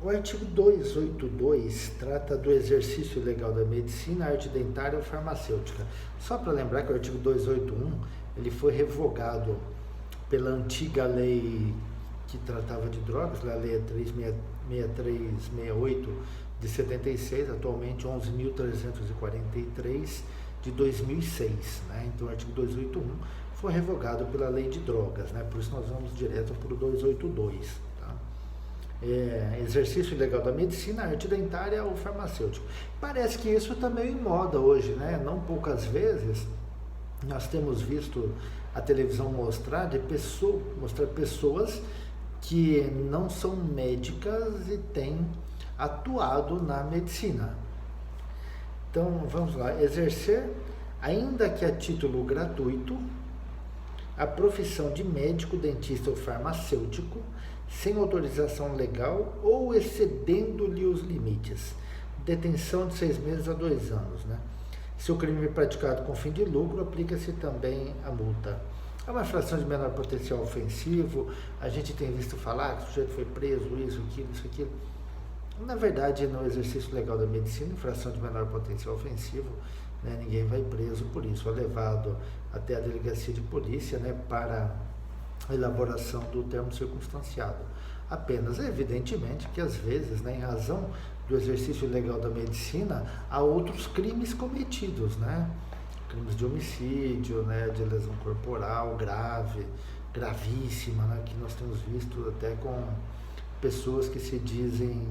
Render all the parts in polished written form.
O artigo 282 trata do exercício ilegal da medicina, arte dentária ou farmacêutica. Só para lembrar que o artigo 281 ele foi revogado pela antiga lei que tratava de drogas, a lei 6368 de 76, atualmente 11.343 de 2006. Né? Então o artigo 281 foi revogado pela lei de drogas, né? Por isso nós vamos direto para o 282. Exercício ilegal da medicina, arte dentária ou farmacêutico. Parece que isso está meio em moda hoje, né? Não poucas vezes nós temos visto a televisão mostrar pessoas que não são médicas e têm atuado na medicina. Então vamos lá, exercer, ainda que a título gratuito, a profissão de médico, dentista ou farmacêutico, sem autorização legal ou excedendo-lhe os limites. Detenção de 6 meses a 2 anos. Né? Se o crime é praticado com fim de lucro, aplica-se também a multa. É uma infração de menor potencial ofensivo, a gente tem visto falar que o sujeito foi preso, isso, aquilo. Na verdade, no exercício legal da medicina, infração de menor potencial ofensivo, né, ninguém vai preso por isso, é levado até a delegacia de polícia, né, para a elaboração do termo circunstanciado. Apenas, evidentemente, que às vezes, né, em razão do exercício legal da medicina, há outros crimes cometidos, né? Crimes de homicídio, né, de lesão corporal grave, gravíssima, né, que nós temos visto até com pessoas que se dizem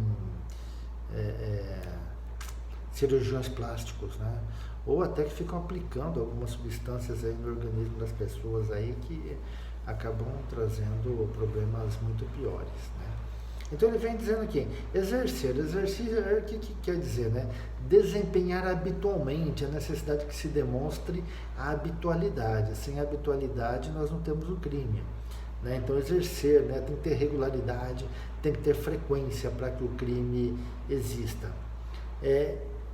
cirurgiões plásticos, né? Ou até que ficam aplicando algumas substâncias aí no organismo das pessoas aí que acabam trazendo problemas muito piores, né? Então ele vem dizendo aqui, exercício, o que quer dizer, né? Desempenhar habitualmente, a necessidade que se demonstre a habitualidade. Sem habitualidade nós não temos o crime, né? Então exercer, né? Tem que ter regularidade, tem que ter frequência para que o crime exista.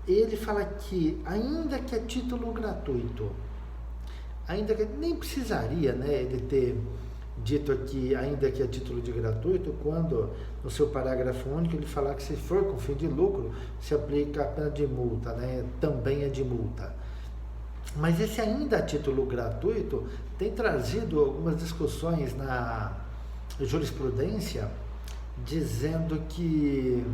Ele fala que, ainda que a título gratuito, ainda que nem precisaria, né, ele ter dito aqui, ainda que a título de gratuito, quando no seu parágrafo único ele falar que se for com fim de lucro, se aplica a pena de multa, né, também é de multa. Mas esse ainda a título gratuito tem trazido algumas discussões na jurisprudência, dizendo que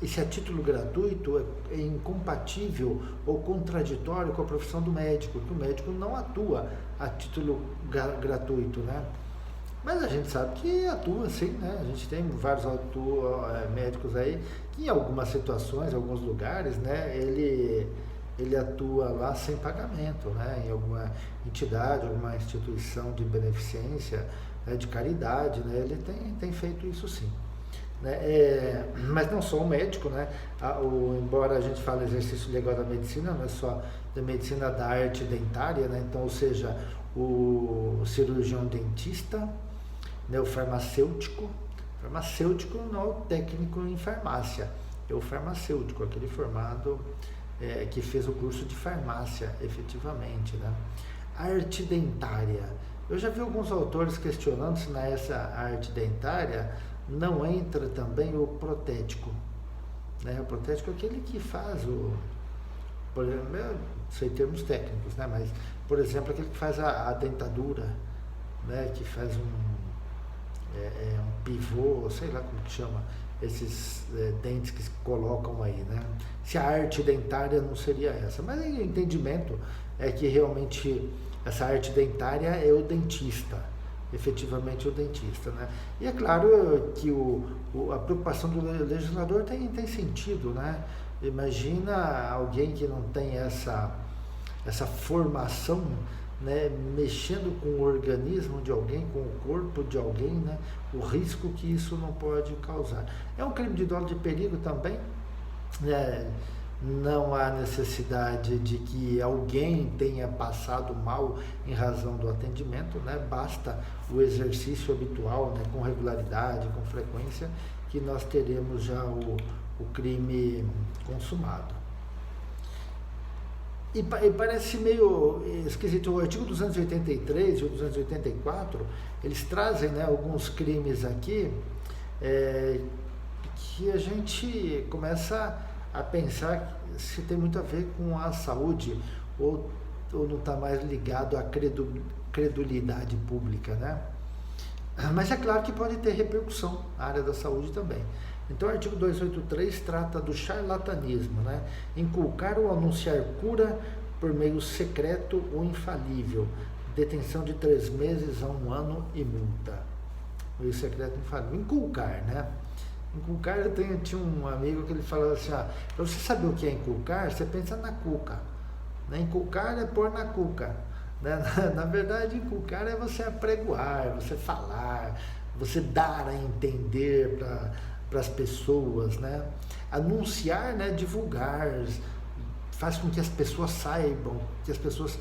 esse a título gratuito é incompatível ou contraditório com a profissão do médico, que o médico não atua a título gratuito, né? Mas a gente sabe que atua sim, né? A gente tem vários médicos aí que em algumas situações, em alguns lugares, né, ele atua lá sem pagamento, né? Em alguma entidade, alguma instituição de beneficência, né, de caridade, né? Ele tem feito isso sim. Né? Mas não só o médico, né? Embora a gente fale exercício legal da medicina, não é só da medicina, da arte dentária, né? Então, ou seja, o cirurgião dentista, né? O farmacêutico não é o técnico em farmácia, é o farmacêutico, aquele formado que fez o curso de farmácia, efetivamente, né? Arte dentária. Eu já vi alguns autores questionando se nessa arte dentária não entra também o protético, né? O protético é aquele que faz por exemplo, eu sei termos técnicos, né? Mas, por exemplo, aquele que faz a dentadura, né? Que faz um pivô, sei lá como que chama, esses dentes que se colocam aí, né? Se a arte dentária não seria essa, mas o entendimento é que realmente essa arte dentária é o dentista, efetivamente o dentista, né? E é claro que a preocupação do legislador tem sentido, né? Imagina alguém que não tem essa formação, né, mexendo com o organismo de alguém, com o corpo de alguém, né, o risco que isso não pode causar. É um crime de dolo de perigo também, né? Não há necessidade de que alguém tenha passado mal em razão do atendimento, né? Basta o exercício habitual, né? Com regularidade, com frequência, que nós teremos já o crime consumado. E parece meio esquisito, o artigo 283 e o 284, eles trazem, né, alguns crimes aqui, é, que a gente começa a pensar se tem muito a ver com a saúde ou não está mais ligado à credulidade pública, né? Mas é claro que pode ter repercussão na área da saúde também. Então o artigo 283 trata do charlatanismo, né? Inculcar ou anunciar cura por meio secreto ou infalível, detenção de 3 meses a 1 ano e multa. Meio secreto e infalível. Inculcar, né? Inculcar, tinha um amigo que ele falava assim, para você saber o que é inculcar, você pensa na cuca. Né? Inculcar é pôr na cuca. Né? Na verdade, inculcar é você apregoar, você falar, você dar a entender para as pessoas, né? Anunciar, né? Divulgar, faz com que as pessoas saibam, que as pessoas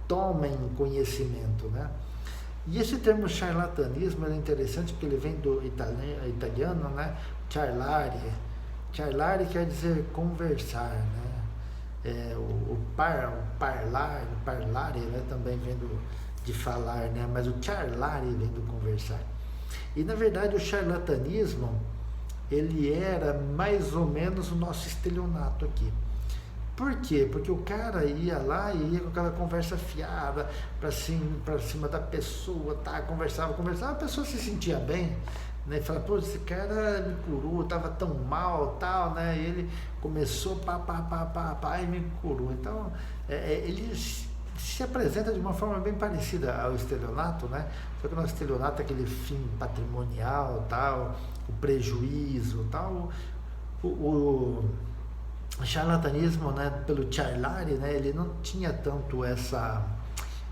tomem conhecimento, né? E esse termo charlatanismo é interessante porque ele vem do italiano, né? Charlare. Charlare quer dizer conversar, né? Parlare, né? Também vem de falar, né? Mas o charlare vem do conversar. E na verdade o charlatanismo, ele era mais ou menos o nosso estelionato aqui. Por quê? Porque o cara ia lá e ia com aquela conversa fiada para cima da pessoa, tá? Conversava, a pessoa se sentia bem, né? E fala, pô, esse cara me curou, tava tão mal, tal, né? E ele começou e me curou. Então, ele se apresenta de uma forma bem parecida ao estelionato, né? Só que o nosso estelionato é aquele fim patrimonial, tal, o prejuízo, tal. O charlatanismo, né, pelo charlare, né, ele não tinha tanto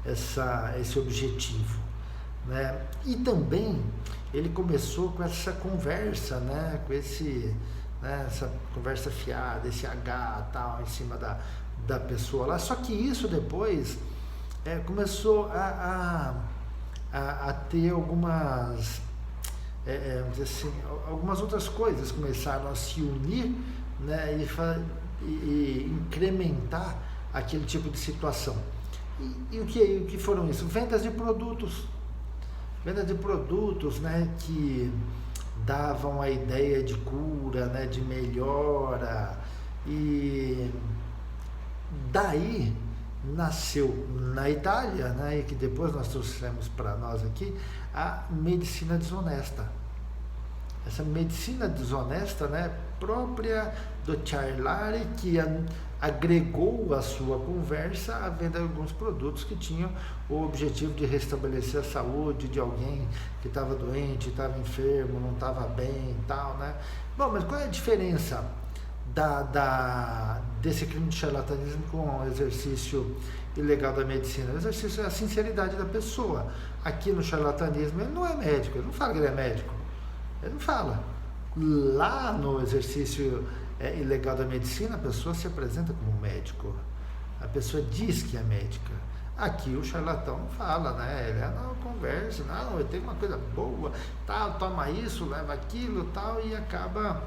esse objetivo, né? E também ele começou com essa conversa, né, com essa conversa fiada, esse H tal em cima da pessoa lá. Só que isso depois começou a ter algumas vamos dizer assim, algumas outras coisas começaram a se unir, né, e incrementar aquele tipo de situação. E o que foram isso? Vendas de produtos, né, que davam a ideia de cura, né, de melhora, e daí nasceu na Itália, né, e que depois nós trouxemos para nós aqui, a medicina desonesta. Essa medicina desonesta, né, própria do charlare, que agregou a sua conversa a venda de alguns produtos que tinham o objetivo de restabelecer a saúde de alguém que estava doente, estava enfermo, não estava bem e tal, né? Bom, mas qual é a diferença desse crime de charlatanismo com o exercício ilegal da medicina? O exercício é a sinceridade da pessoa. Aqui no charlatanismo ele não é médico, ele não fala que ele é médico. Ele não fala. Lá no exercício ilegal da medicina, a pessoa se apresenta como médico. A pessoa diz que é médica. Aqui o charlatão não fala, né? Ele não conversa, não, eu tenho uma coisa boa, tal, toma isso, leva aquilo, tal, e acaba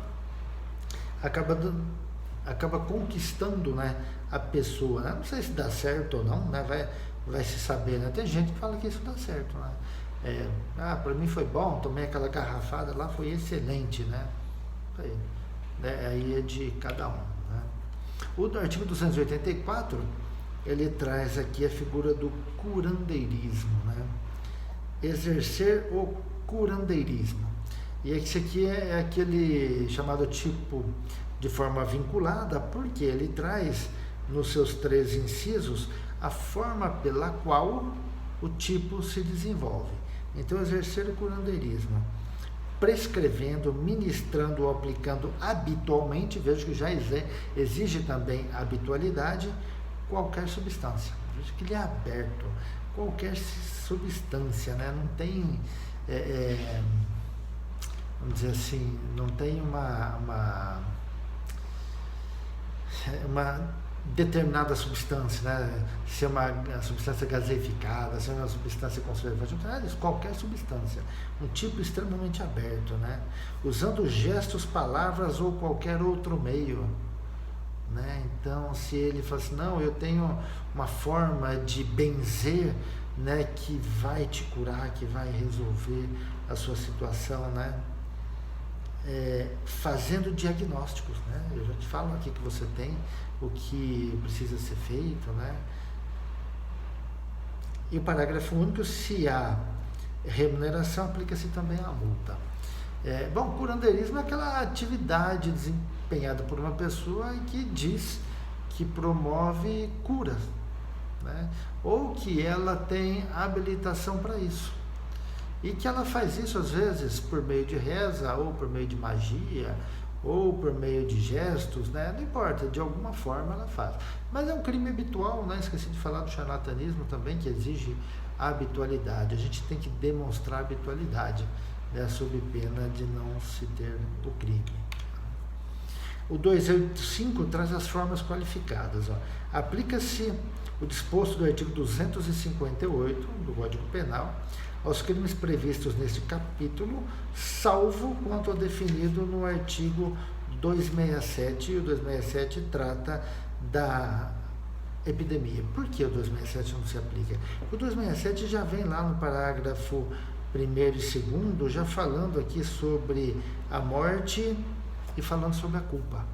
conquistando, né, a pessoa, né? Não sei se dá certo ou não, né? Vai se saber, né? Tem gente que fala que isso dá certo, né? Para mim foi bom, tomei aquela garrafada lá, foi excelente, né? Aí é de cada um, né? O artigo 284, ele traz aqui a figura do curandeirismo, né? Exercer o curandeirismo. E esse aqui é aquele chamado tipo de forma vinculada, porque ele traz nos seus 3 incisos a forma pela qual o tipo se desenvolve. Então, exercer o curandeirismo, prescrevendo, ministrando ou aplicando habitualmente, vejo que já exige também habitualidade, qualquer substância. Vejo que ele é aberto, qualquer substância, né? Não tem, vamos dizer assim, não tem uma determinada substância, né? Se é uma substância gaseificada, se é uma substância conservante, qualquer substância, um tipo extremamente aberto, né? Usando gestos, palavras ou qualquer outro meio, né? Então, se ele fala assim, não, eu tenho uma forma de benzer, né, que vai te curar, que vai resolver a sua situação, né? fazendo diagnósticos, né? Eu já te falo aqui que você tem o que precisa ser feito, né? E o parágrafo único, se há remuneração, aplica-se também a multa. Bom, curandeirismo é aquela atividade desempenhada por uma pessoa e que diz que promove curas, né? Ou que ela tem habilitação para isso. E que ela faz isso, às vezes, por meio de reza, ou por meio de magia, ou por meio de gestos, né? Não importa, de alguma forma ela faz. Mas é um crime habitual, né? Esqueci de falar do charlatanismo também, que exige a habitualidade. A gente tem que demonstrar habitualidade, né? Sob pena de não se ter o crime. O 285 traz as formas qualificadas. Aplica-se o disposto do artigo 258 do Código Penal aos crimes previstos neste capítulo, salvo quanto definido no artigo 267, e o 267 trata da epidemia. Por que o 267 não se aplica? O 267 já vem lá no parágrafo 1º e 2º, já falando aqui sobre a morte e falando sobre a culpa.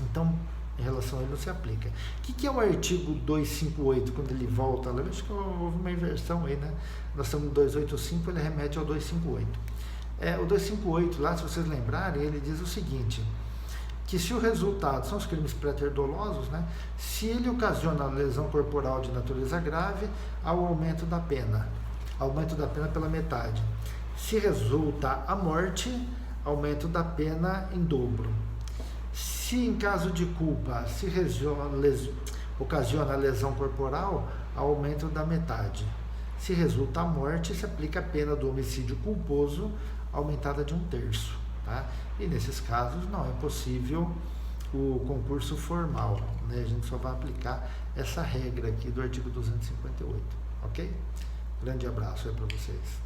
Então, em relação a ele, não se aplica. O que é o artigo 258, quando ele volta lá? Acho que houve uma inversão aí, né? Nós estamos no 285, ele remete ao 258. O 258, lá, se vocês lembrarem, ele diz o seguinte, que se o resultado, são os crimes pré-dolosos, né? Se ele ocasiona lesão corporal de natureza grave, há o aumento da pena pela metade. Se resulta a morte, aumento da pena em dobro. Se em caso de culpa se ocasiona lesão corporal, aumento da metade. Se resulta a morte, se aplica a pena do homicídio culposo, aumentada de 1/3. Tá? E nesses casos não é possível o concurso formal, né? A gente só vai aplicar essa regra aqui do artigo 258, ok? Grande abraço aí para vocês.